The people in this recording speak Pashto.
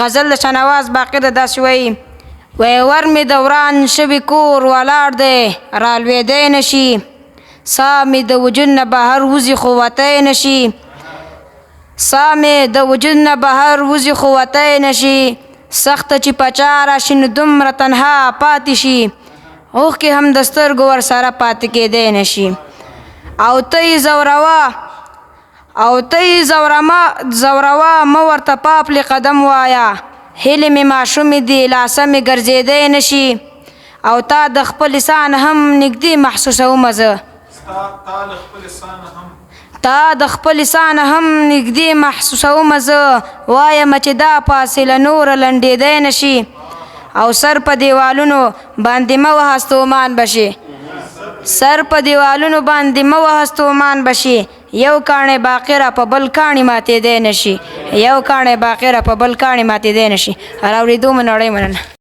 غزل د شاهنواز باقر داسې وایي ور مې د وران شوي کور ولاړ دی رالوېدی نه شي ساه مې د وجود نه بهر وځي خو وتی نه شي ساه مې د وجود نه بهر وځي خو وتی نه شي سخته چې په چا راشي نو دومره تنها پاتې شي اوښکې هم د سترګو ورسره پاتې کېدی نه شي او ته یې زوروه مه ورته پاپلې قدم وایه هیلې مې ماشومې دي لاسه مې ګرځېدی نه شي او تا د خپل لسان هم نږدې محسوسومه زه تا د خپل لسان هم نږدې محسوسومه زه وایم چې دا فاصله نوره لنډېدی نه شي او سر په دیوالونو باندې مه وهه ستومان به شي سر په دیوالونو باندې مه وهه ستومان به شي یو کاڼی باقره په بل کاڼي ماتېدی نه شي یو کاڼی باقره په بل کاڼي ماتېدی نه شي راورېدو مو نړۍ مننه